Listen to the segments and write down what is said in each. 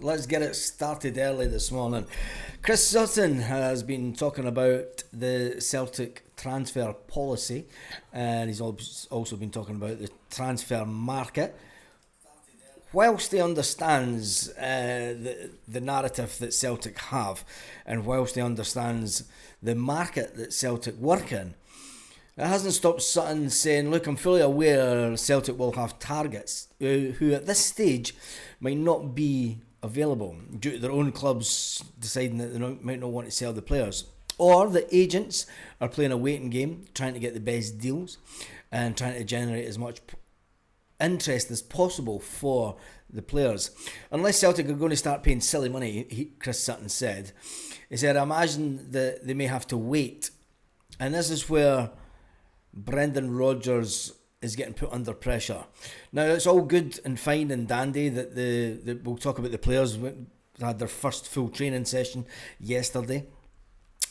Let's get it started early this morning. Chris Sutton has been talking about the Celtic transfer policy, and he's also been talking about the transfer market. Whilst he understands the narrative that Celtic have, and whilst he understands the market that Celtic work in, it hasn't stopped Sutton saying, look, I'm fully aware Celtic will have targets who at this stage might not be available due to their own clubs deciding that they might not want to sell the players. Or the agents are playing a waiting game, trying to get the best deals and trying to generate as much interest as possible for the players. Unless Celtic are going to start paying silly money, Chris Sutton said. He said, I imagine that they may have to wait. And this is where Brendan Rodgers is getting put under pressure. Now, it's all good and fine and dandy that we'll talk about the players who had their first full training session yesterday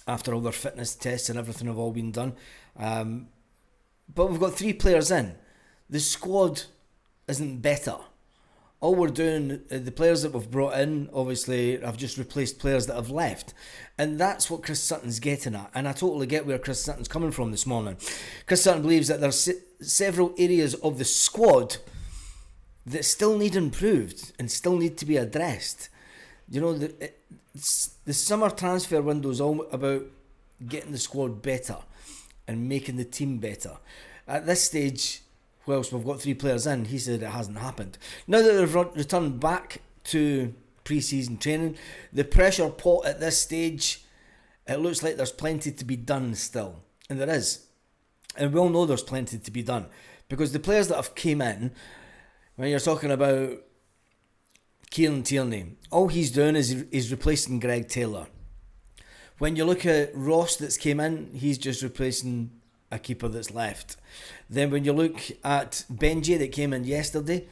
after all their fitness tests and everything have all been done. But we've got 3 players in. The squad isn't better. All we're doing, the players that we've brought in, obviously, have just replaced players that have left. And that's what Chris Sutton's getting at. And I totally get where Chris Sutton's coming from this morning. Chris Sutton believes that there's several areas of the squad that still need improved and still need to be addressed. You know, the summer transfer window is all about getting the squad better and making the team better. At this stage, whilst we've got 3 players in, he said it hasn't happened. Now that they've returned back to pre-season training, the pressure pot at this stage, it looks like there's plenty to be done still. And there is. And we all know there's plenty to be done. Because the players that have came in, when you're talking about Kieran Tierney, all he's doing is replacing Greg Taylor. When you look at Ross that's came in, he's just replacing a keeper that's left. Then when you look at Benji that came in yesterday,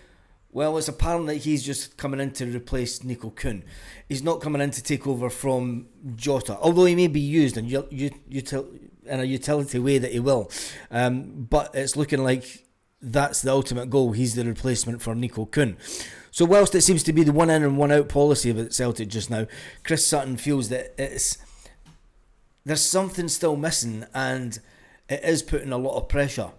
well, it's apparent that he's just coming in to replace Nico Kuhn. He's not coming in to take over from Jota, although he may be used in a utility way that he will. But it's looking like that's the ultimate goal. He's the replacement for Nico Kuhn. So whilst it seems to be the one in and one out policy of Celtic just now, Chris Sutton feels that there's something still missing, and it is putting a lot of pressure.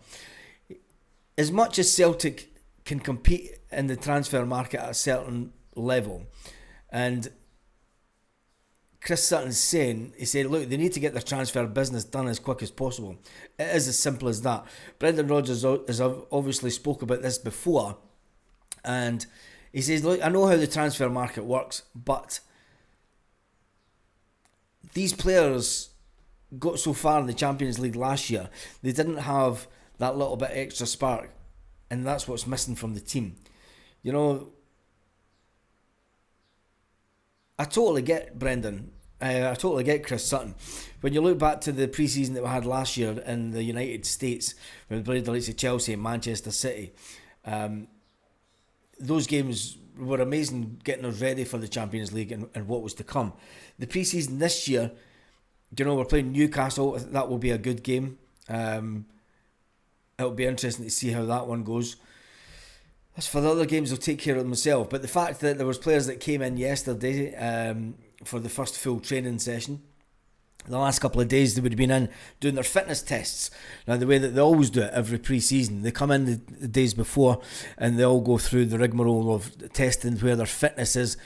As much as Celtic can compete in the transfer market at a certain level, and Chris Sutton's saying, he said, look, they need to get their transfer business done as quick as possible. It is as simple as that. Brendan Rodgers has obviously spoke about this before, and he says, look, I know how the transfer market works, but these players got so far in the Champions League last year, they didn't have that little bit extra spark, and that's what's missing from the team. You know, I totally get Brendan. I totally get Chris Sutton. When you look back to the pre-season that we had last year in the United States, when we played the likes of Chelsea and Manchester City, those games were amazing, getting us ready for the Champions League and what was to come. The pre-season this year, you know, we're playing Newcastle. That will be a good game. It'll be interesting to see how that one goes. As for the other games, I'll take care of myself. But the fact that there was players that came in yesterday for the first full training session, the last couple of days they would have been in doing their fitness tests. Now, the way that they always do it every pre-season, they come in the days before and they all go through the rigmarole of testing where their fitness is,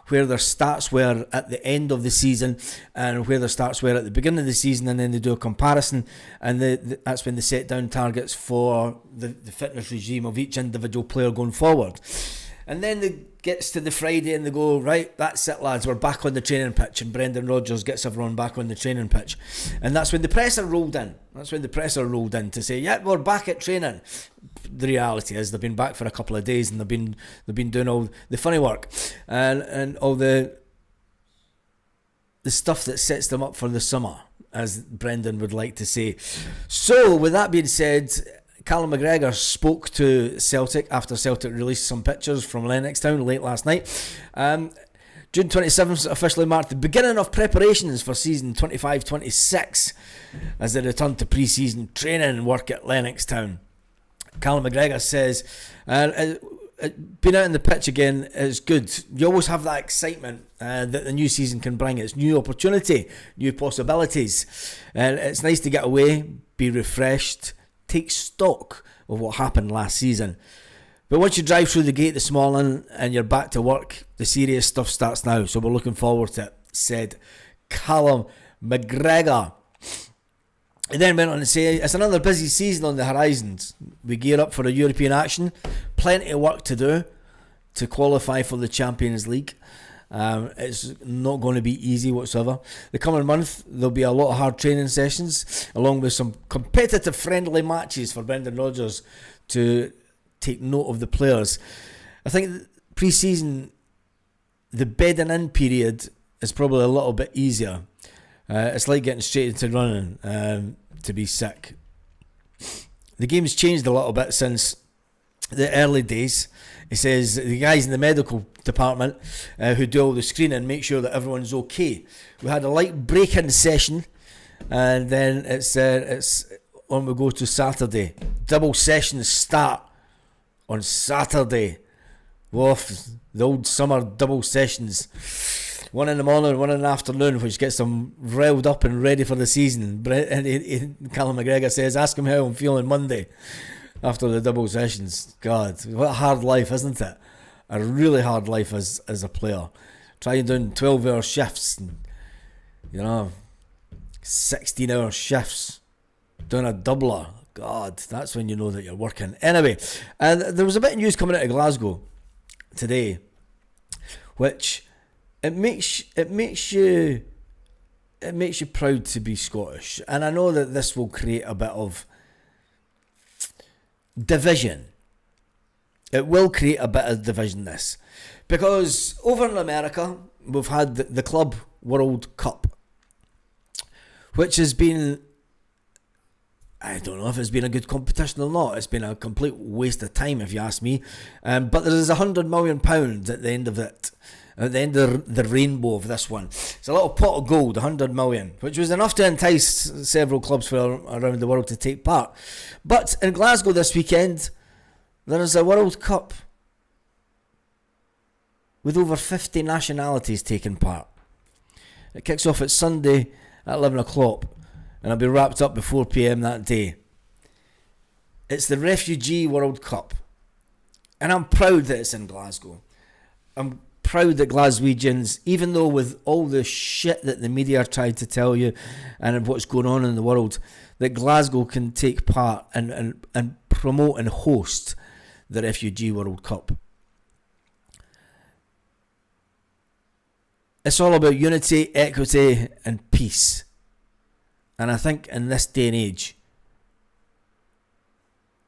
where their stats were at the end of the season and where their stats were at the beginning of the season, and then they do a comparison, and that's when they set down targets for the fitness regime of each individual player going forward. And then it gets to the Friday and they go, right, that's it lads, we're back on the training pitch, and Brendan Rodgers gets everyone back on the training pitch. And that's when the presser rolled in. That's when the presser rolled in to say, yeah, we're back at training. The reality is they've been back for a couple of days and they've been doing all the funny work and all the stuff that sets them up for the summer, as Brendan would like to say. So with that being said, Callum McGregor spoke to Celtic after Celtic released some pictures from Lennoxtown late last night. June 27th officially marked the beginning of preparations for season 25-26 as they return to pre-season training and work at Lennoxtown. Callum McGregor says, being out in the pitch again is good. You always have that excitement that the new season can bring. It's new opportunity, new possibilities, and it's nice to get away, be refreshed, take stock of what happened last season. But once you drive through the gate this morning and you're back to work, the serious stuff starts now, so we're looking forward to it, said Callum McGregor. He then went on to say, it's another busy season on the horizons. We gear up for a European action. Plenty of work to do to qualify for the Champions League. It's not going to be easy whatsoever. The coming month, there'll be a lot of hard training sessions, along with some competitive friendly matches for Brendan Rodgers to take note of the players. I think pre-season, the bedding in period is probably a little bit easier. It's like getting straight into running to be sick. The game's changed a little bit since the early days. He says the guys in the medical department who do all the screening make sure that everyone's okay. We had a light break-in session, and then it's on we go to Saturday. Double sessions start on Saturday. Woof, the old summer double sessions. One in the morning, one in the afternoon, which gets them riled up and ready for the season. And Callum McGregor says, ask him how I'm feeling Monday after the double sessions. God, what a hard life, isn't it? A really hard life as a player. Trying doing 12-hour shifts, and, 16-hour shifts, doing a doubler. God, that's when you know that you're working. Anyway, and there was a bit of news coming out of Glasgow today, which it makes you proud to be Scottish. And I know that this will create a bit of division. It will create a bit of division, this, because over in America we've had the Club World Cup, which has been, I don't know if it's been a good competition or not. It's been a complete waste of time, if you ask me. But there is £100 million at the end of it, at the end of the rainbow of this one. It's a little pot of gold, 100 million, which was enough to entice several clubs from around the world to take part. But in Glasgow this weekend, there is a World Cup with over 50 nationalities taking part. It kicks off at Sunday at 11 o'clock. And I'll be wrapped up before 4 PM that day. It's the Refugee World Cup. And I'm proud that it's in Glasgow. I'm proud that Glaswegians, even though with all the shit that the media tried to tell you and what's going on in the world, that Glasgow can take part and promote and host the Refugee World Cup. It's all about unity, equity and peace. And I think in this day and age,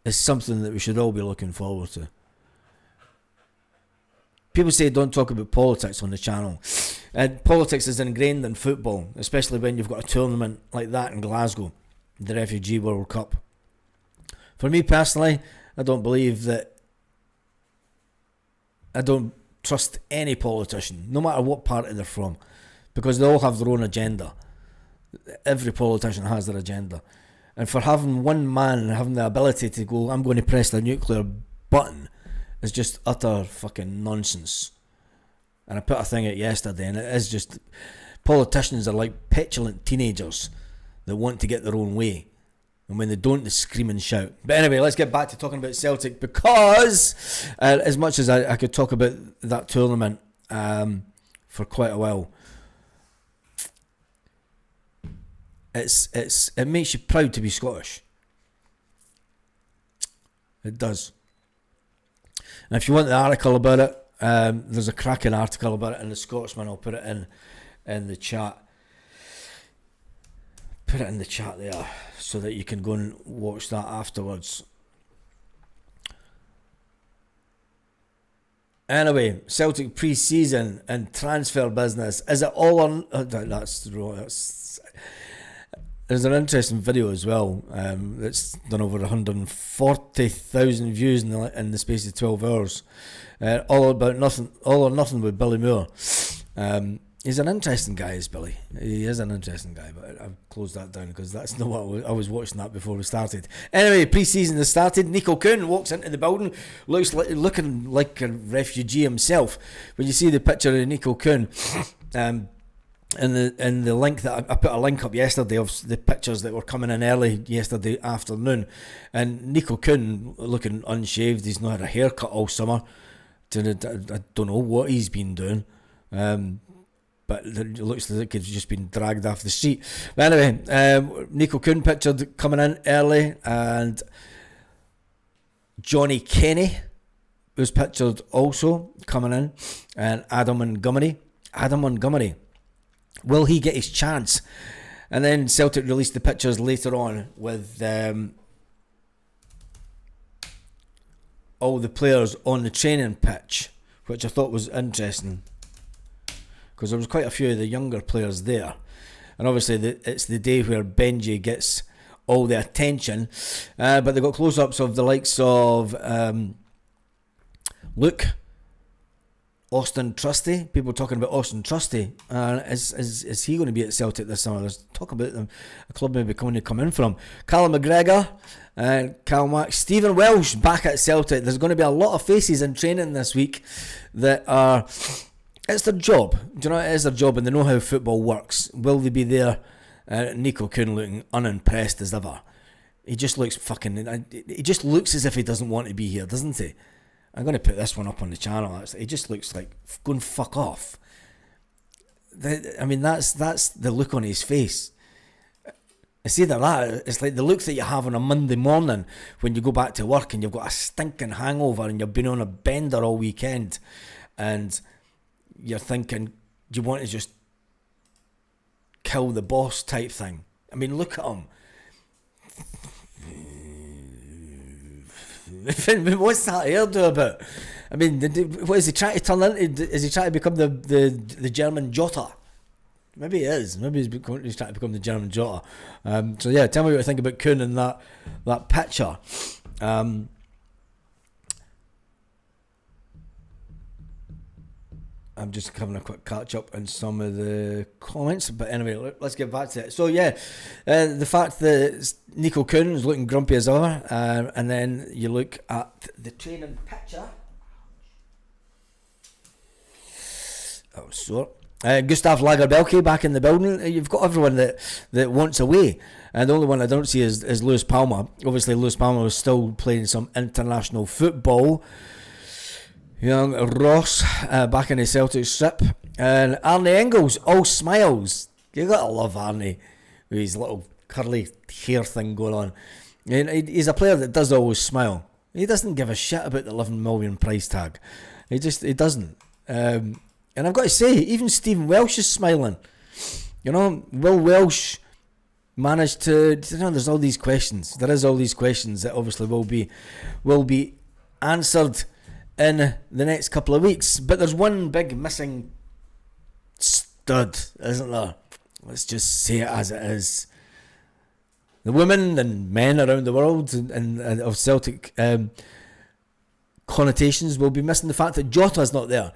it's something that we should all be looking forward to. People say don't talk about politics on the channel. And politics is ingrained in football, especially when you've got a tournament like that in Glasgow, the Refugee World Cup. For me personally, I don't trust any politician, no matter what party they're from, because they all have their own agenda. Every politician has their agenda, and for having one man having the ability to go, I'm going to press the nuclear button, is just utter fucking nonsense. And I put a thing out yesterday, and it is just, politicians are like petulant teenagers that want to get their own way, and when they don't, they scream and shout. But anyway, let's get back to talking about Celtic, because as much as I could talk about that tournament for quite a while, it makes you proud to be Scottish. It does. And if you want the article about it, there's a cracking article about it in the Scotsman. I'll put it in the chat. Put it in the chat there so that you can go and watch that afterwards. Anyway, Celtic pre-season and transfer business. Is it all on? That's wrong. There's an interesting video as well that's done over 140,000 views in the space of 12 hours. All about nothing, all or nothing with Billy Moore. He's an interesting guy, is Billy. He is an interesting guy, but I've closed that down because that's not what I was watching that before we started. Anyway, pre-season has started. Nico Kuhn walks into the building, looking like a refugee himself. When you see the picture of Nico Kuhn, in the link that I put a link up yesterday of the pictures that were coming in early yesterday afternoon, and Nico Kuhn looking unshaved. He's not had a haircut all summer. I don't know what he's been doing. But it looks like he's just been dragged off the street. But anyway, Nico Kuhn pictured coming in early, and Johnny Kenny was pictured also coming in, and Adam Montgomery. Will he get his chance? And then Celtic released the pictures later on with all the players on the training pitch, which I thought was interesting, because there was quite a few of the younger players there, and obviously it's the day where Benji gets all the attention, but they got close-ups of the likes of Luke, Austin Trusty. People talking about Austin Trusty. Is he going to be at Celtic this summer? There's talk about them, a club maybe coming to come in from. Callum McGregor and Callum, Stephen Welsh back at Celtic. There's going to be a lot of faces in training this week that are... It's their job. Do you know, it is their job, and they know how football works. Will they be there? Nico Kuhn looking unimpressed as ever. He just looks he just looks as if he doesn't want to be here, doesn't he? I'm going to put this one up on the channel. He just looks like going fuck off. That's the look on his face. It's either that, it's like the look that you have on a Monday morning when you go back to work and you've got a stinking hangover and you've been on a bender all weekend, and you're thinking you want to just kill the boss type thing. I mean, look at him. What's that hairdo about? I mean, what is he trying to turn into? Is he trying to become the German Jota? Maybe he is. Maybe he's trying to become the German Jota. So yeah, tell me what you think about Kuhn and that picture. I'm just having a quick catch up on some of the comments, but anyway, let's get back to it. So yeah, the fact that Nico Kuhn is looking grumpy as ever, and then you look at the training picture. That was sore. Gustav Lagerbielke back in the building. You've got everyone that wants away, and the only one I don't see is Lewis Palmer. Obviously, Lewis Palmer was still playing some international football. Young Ross back in the Celtic strip, and Arnie Engels all smiles. You gotta love Arnie with his little curly hair thing going on. And he's a player that does always smile. He doesn't give a shit about the 11 million price tag. He doesn't. And I've got to say, even Stephen Welsh is smiling. You know, will Welsh manage to? You know, there's all these questions. There is all these questions that obviously will be answered in the next couple of weeks, but there's one big missing stud, isn't there? Let's just say it as it is. The women and men around the world and of Celtic connotations will be missing the fact that Jota's not there.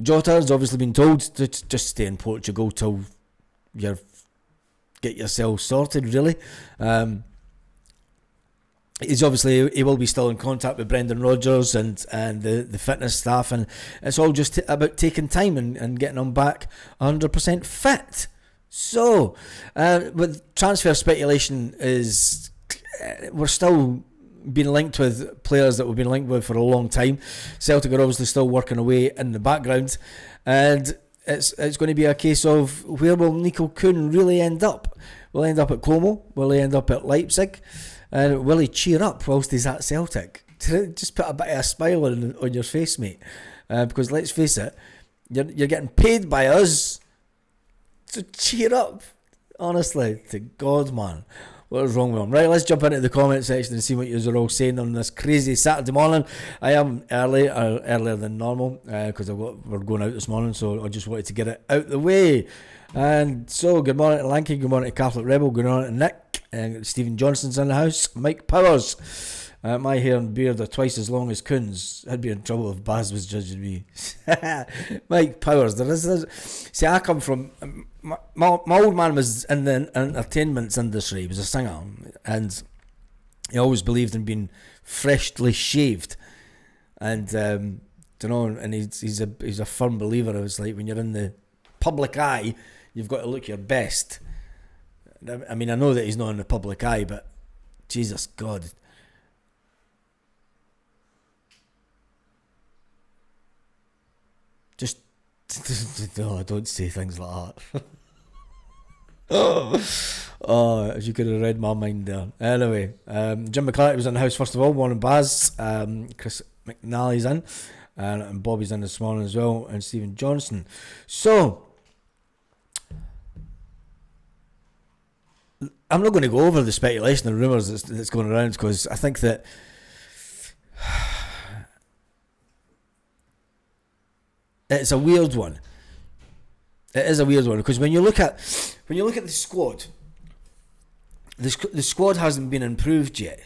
Jota has obviously been told to just stay in Portugal till you get yourself sorted, really. He will be still in contact with Brendan Rodgers and the fitness staff, and it's all just about taking time and getting him back 100% fit. So, with transfer speculation we're still being linked with players that we've been linked with for a long time. Celtic are obviously still working away in the background, and it's going to be a case of where will Nico Kuhn really end up? Will he end up at Como? Will he end up at Leipzig? And will he cheer up whilst he's at Celtic? Just put a bit of a smile on your face, mate. Because let's face it, you're getting paid by us to cheer up. Honestly, to God, man. What is wrong with him? Right, let's jump into the comment section and see what you are all saying on this crazy Saturday morning. I am earlier than normal because we're going out this morning, so I just wanted to get it out the way. And so, good morning to Lanky, good morning to Catholic Rebel, good morning to Nick. Stephen Johnson's in the house. Mike Powers. My hair and beard are twice as long as Kuhn's. I'd be in trouble if Baz was judging me. Mike Powers. See, I come from... My old man was in the entertainment industry. He was a singer. And he always believed in being freshly shaved. And, and he's a firm believer. It was like, when you're in the public eye, you've got to look your best. I mean, I know that he's not in the public eye, but Jesus God. Just, no, don't say things like that. Oh, you could have read my mind there. Anyway, Jim McClarty was in the house first of all. Morning, Baz. Chris McNally's in, and Bobby's in this morning as well, and Stephen Johnson. So, I'm not going to go over the speculation and rumours that's going around, because I think that it's a weird one. It is a weird one, because when you look at the squad, the squad hasn't been improved yet.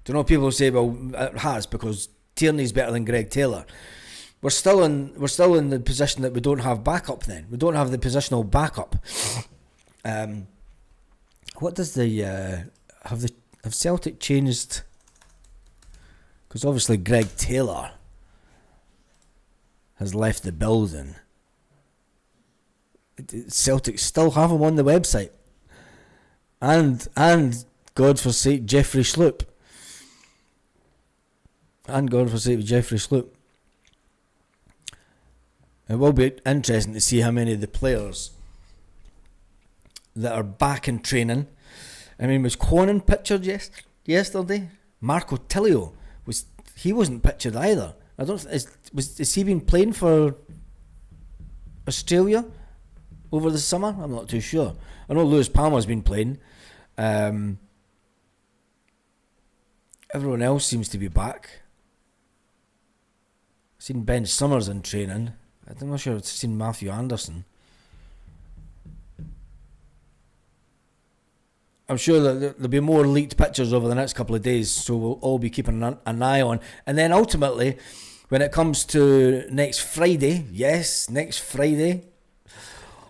Do you know, people say, well, it has, because Tierney's better than Greg Taylor. We're still in the position that we don't have backup. Then we don't have the positional backup. What does have Celtic changed? Because obviously Greg Taylor has left the building. Celtic still have him on the website, and God forsake Jeffrey Sloop, It will be interesting to see how many of the players that are back in training. I mean, was Conan pictured yesterday? Marco Tilio wasn't pictured either. I don't. Is he been playing for Australia over the summer? I'm not too sure. I know Lewis Palmer's been playing. Everyone else seems to be back. I've seen Ben Summers in training. I'm not sure I've seen Matthew Anderson. I'm sure that there'll be more leaked pictures over the next couple of days, so we'll all be keeping an eye on. And then ultimately, when it comes to next Friday, yes, next Friday,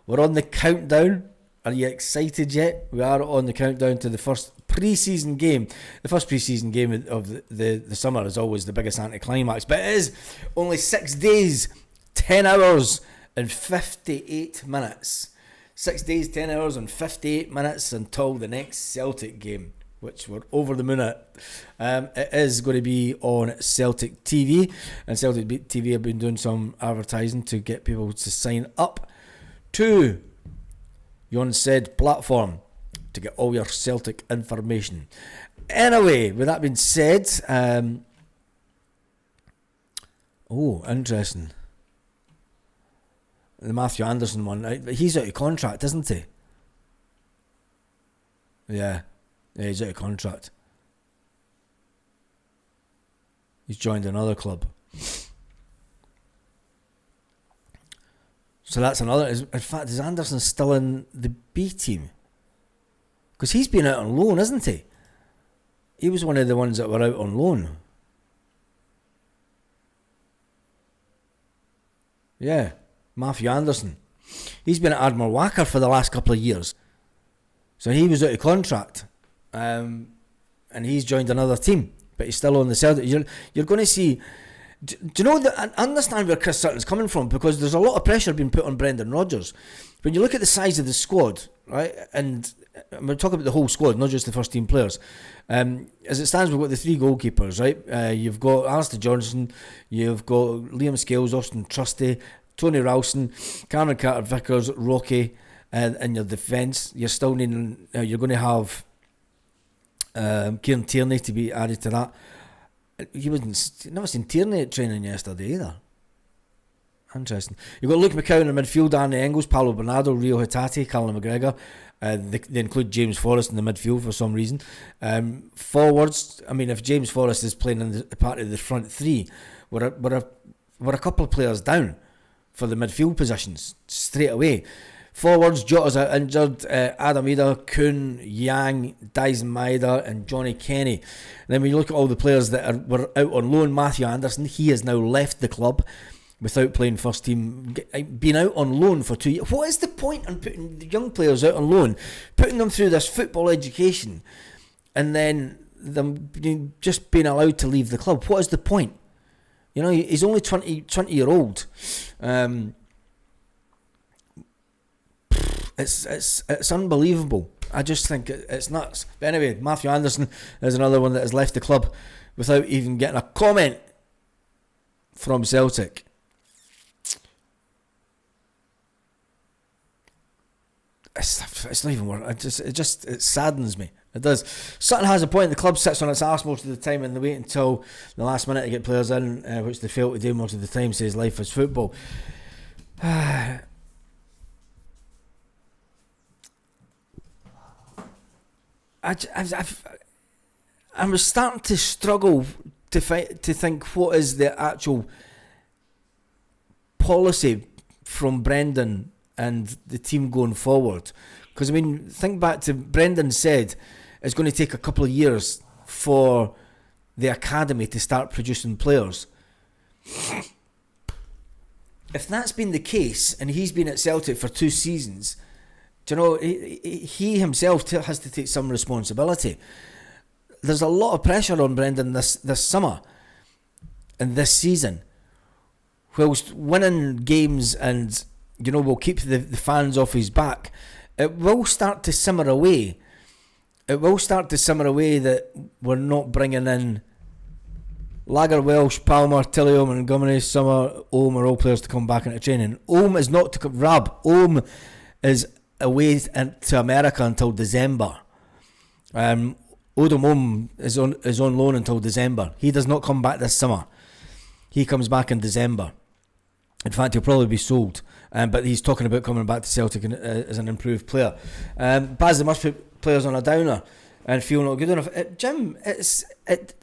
we're on the countdown. Are you excited yet? We are on the countdown to the first pre-season game. The first pre-season game of the summer is always the biggest anticlimax, but it is only 6 days, 10 hours and 58 minutes. 6 days, 10 hours and 58 minutes until the next Celtic game, which we're over the moon at. It is going to be on Celtic TV, and Celtic TV have been doing some advertising to get people to sign up to yon said platform to get all your Celtic information. Anyway, with that being said, interesting. The Matthew Anderson one, he's out of contract, isn't he? Yeah, he's out of contract. He's joined another club. So that's another. In fact, is Anderson still in the B team? Because he's been out on loan, isn't he? He was one of the ones that were out on loan. Yeah, Matthew Anderson. He's been at Admiral Wacker for the last couple of years. So he was out of contract. And he's joined another team. But he's still on the Celtic. You're going to see... Do you know that? I understand where Chris Sutton's coming from, because there's a lot of pressure being put on Brendan Rodgers. When you look at the size of the squad, right, and we're talking about the whole squad, not just the first team players. As it stands, we've got the three goalkeepers, right? You've got Alistair Johnson, you've got Liam Scales, Austin Trusty, Tony Ralston, Cameron Carter-Vickers, Rocky, in your defence. You're still needing. You're going to have Kieran Tierney to be added to that. Never seen Tierney at training yesterday either. Interesting. You've got Luke McCowan in midfield, Danny Engels, Paulo Bernardo, Rio Hatate, Callum McGregor. They include James Forrest in the midfield for some reason. Forwards, I mean, if James Forrest is playing in the part of the front three, we're a couple of players down for the midfield positions straight away. Forwards, Jota's out injured. Adam Ida, Kuhn, Yang, Dyson Maeda and Johnny Kenny. And then when you look at all the players that were out on loan, Matthew Anderson, he has now left the club without playing first team, been out on loan for 2 years. What is the point in putting the young players out on loan, putting them through this football education, and then them just being allowed to leave the club? What is the point? You know, he's only 20 year old. It's unbelievable. I just think it's nuts. But anyway, Matthew Anderson is another one that has left the club without even getting a comment from Celtic. It's not even worth it. It saddens me. It does. Sutton has a point. The club sits on its arse most of the time and they wait until the last minute to get players in, which they fail to do most of the time. Says life is football. I'm starting to struggle to think what is the actual policy from Brendan and the team going forward. Because I mean, think back to Brendan said it's going to take a couple of years for the academy to start producing players. If that's been the case and he's been at Celtic for 2 seasons, do you know, he himself has to take some responsibility. There's a lot of pressure on Brendan this summer and this season. Whilst winning games and, you know, will keep the fans off his back, it will start to simmer away. It will start to simmer away that we're not bringing in Lager, Welsh, Palmer, Tillium, Montgomery, Summer, Ohm are all players to come back into training. Ohm is not to come. Ohm is away to America until December. Odom Ohm is on loan until December. He does not come back this summer. He comes back in December. In fact, he'll probably be sold. But he's talking about coming back to Celtic as an improved player. Baz, they must put players on a downer and feel not good enough. Jim, it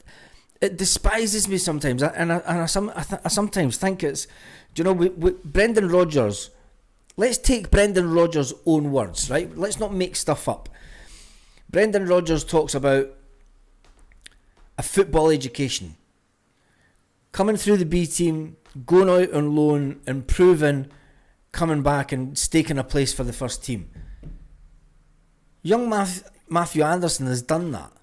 despises me sometimes, and I sometimes think it's, do you know, with Brendan Rodgers. Let's take Brendan Rodgers' own words, right? Let's not make stuff up. Brendan Rodgers talks about a football education, coming through the B team, going out on loan, improving, coming back and staking a place for the first team. Young Matthew Anderson has done that.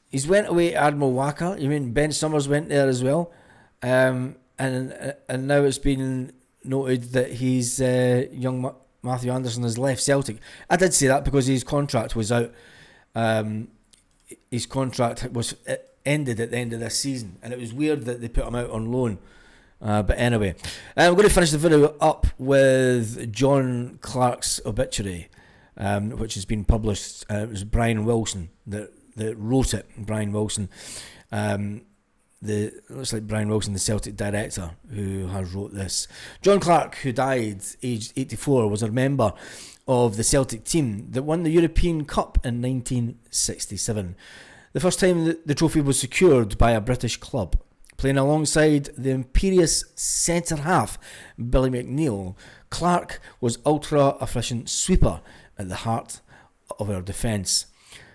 He's went away to Admiral Wacker. You mean Ben Summers went there as well, and now it's been noted that he's young Matthew Anderson has left Celtic. I did say that because his contract was out. His contract was ended at the end of this season, and it was weird that they put him out on loan. But anyway, I'm going to finish the video up with John Clark's obituary, which has been published. It was Brian Wilson that wrote it. Brian Wilson, looks like Brian Wilson, the Celtic director, who has wrote this. John Clark, who died aged 84, was a member of the Celtic team that won the European Cup in 1967. The first time the trophy was secured by a British club. Playing alongside the imperious centre-half Billy McNeil, Clark was ultra-efficient sweeper at the heart of our defence.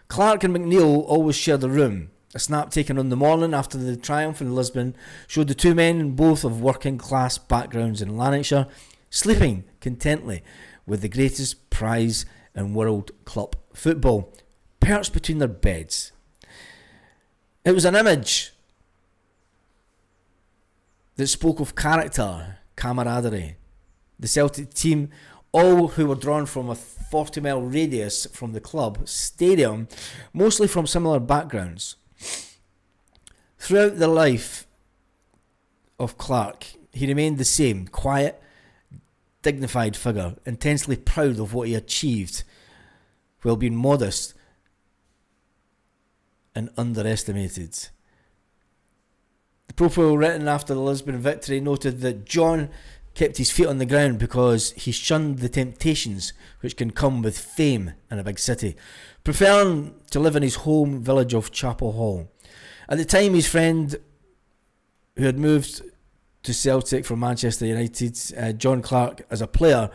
Clark and McNeil always shared a room. A snap taken on the morning after the triumph in Lisbon showed the two men, both of working-class backgrounds in Lanarkshire, sleeping contently with the greatest prize in world club football, perched between their beds. It was an image that spoke of character, camaraderie. The Celtic team, all who were drawn from a 40-mile radius from the club stadium, mostly from similar backgrounds. Throughout the life of Clark, he remained the same, quiet, dignified figure, intensely proud of what he achieved, while being modest and underestimated. The profile written after the Lisbon victory noted that John kept his feet on the ground because he shunned the temptations which can come with fame in a big city, preferring to live in his home village of Chapel Hall. At the time, his friend, who had moved to Celtic from Manchester United, John Clark, as a player,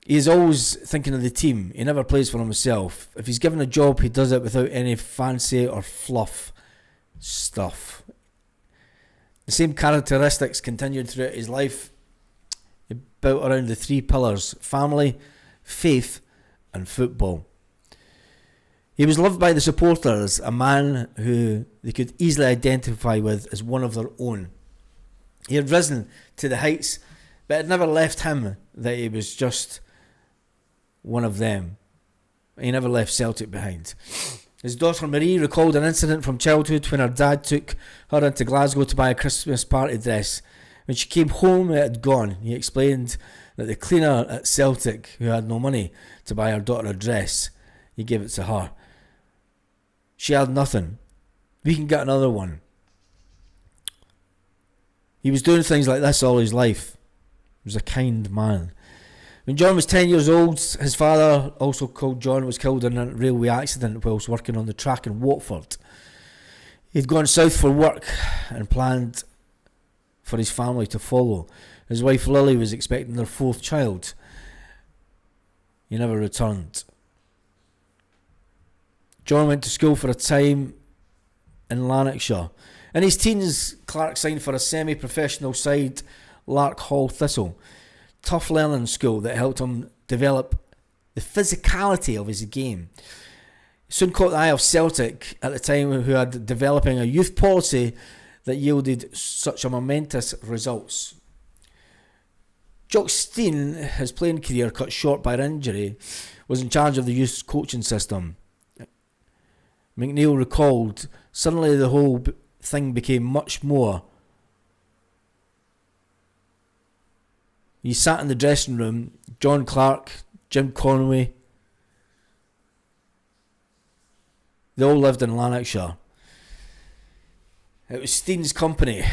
He's always thinking of the team. He never plays for himself. If he's given a job, he does it without any fancy or fluff stuff. The same characteristics continued throughout his life. He built around the three pillars: family, faith and football. He was loved by the supporters, a man who they could easily identify with as one of their own. He had risen to the heights, but it never left him that he was just one of them. He never left Celtic behind. His daughter Marie recalled an incident from childhood when her dad took her into Glasgow to buy a Christmas party dress. When she came home, it had gone. He explained that the cleaner at Celtic, who had no money to buy her daughter a dress, he gave it to her. She had nothing. We can get another one. He was doing things like this all his life. He was a kind man. When John was 10 years old, his father, also called John, was killed in a railway accident whilst working on the track in Watford. He'd gone south for work and planned for his family to follow. His wife Lily was expecting their fourth child. He never returned. John went to school for a time in Lanarkshire. In his teens, Clark signed for a semi-professional side, Lark Hall Thistle. Tough learning school that helped him develop the physicality of his game. He soon caught the eye of Celtic at the time, who had developing a youth policy that yielded such a momentous results. Jock Stein, his playing career cut short by injury, was in charge of the youth coaching system. McNeil recalled, suddenly the whole thing became much more. He sat in the dressing room, John Clark, Jim Conway, they all lived in Lanarkshire. It was Stein's company.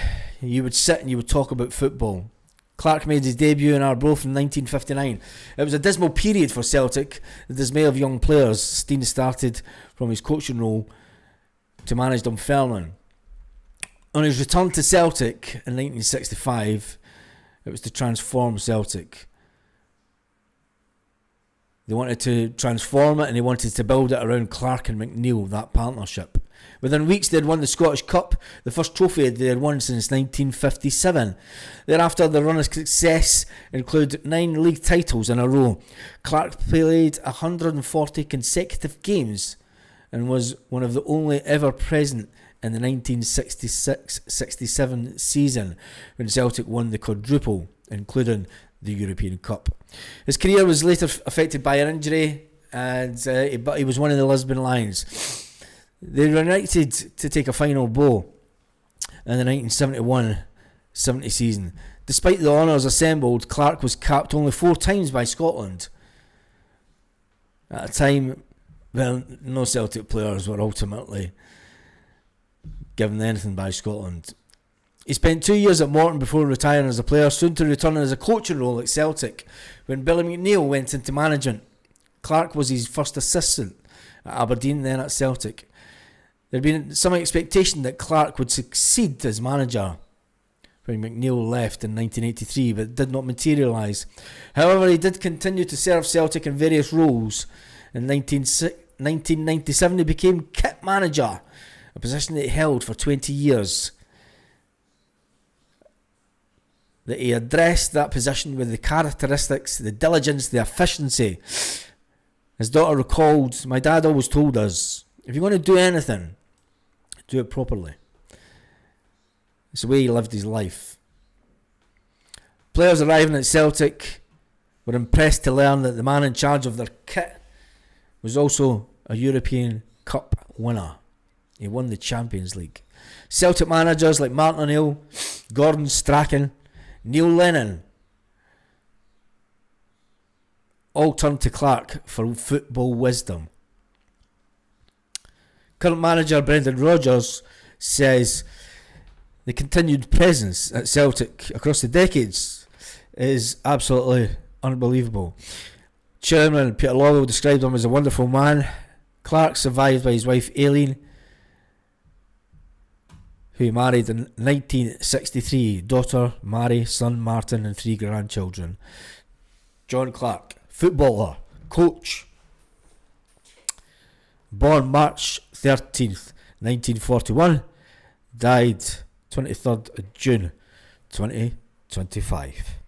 You would sit and you would talk about football. Clark made his debut in Arbroath in 1959. It was a dismal period for Celtic, the dismay of young players. Stein started from his coaching role to manage Dunfermline. On his return to Celtic in 1965, it was to transform Celtic. They wanted to transform it and they wanted to build it around Clark and McNeil, that partnership. Within weeks they had won the Scottish Cup, the first trophy they had won since 1957. Thereafter the run of success included 9 league titles in a row. Clark played 140 consecutive games and was one of the only ever present in the 1966-67 season when Celtic won the quadruple, including the European Cup. His career was later affected by an injury, but he was one of the Lisbon Lions. They were united to take a final bow in the 1971-70 season. Despite the honours assembled, Clark was capped only 4 times by Scotland. At a time when no Celtic players were ultimately given anything by Scotland. He spent 2 years at Morton before retiring as a player, soon to return as a coaching role at Celtic when Billy McNeil went into management. Clark was his first assistant at Aberdeen, then at Celtic. There had been some expectation that Clark would succeed as manager when McNeil left in 1983, but it did not materialise. However, he did continue to serve Celtic in various roles. In 1997 he became kit manager, a position that he held for 20 years. That he addressed that position with the characteristics, the diligence, the efficiency. His daughter recalled, "My dad always told us, if you're going to do anything, do it properly." It's the way he lived his life. Players arriving at Celtic were impressed to learn that the man in charge of their kit was also a European Cup winner. He won the Champions League. Celtic managers like Martin O'Neill, Gordon Strachan, Neil Lennon all turned to Clark for football wisdom. Current manager Brendan Rodgers says the continued presence at Celtic across the decades is absolutely unbelievable. Chairman Peter Lawwell described him as a wonderful man. Clark, survived by his wife Aileen, who he married in 1963, daughter Mary, son Martin and 3 grandchildren. John Clark, footballer, coach. Born March 13th, 1941. Died 23rd of June 2025.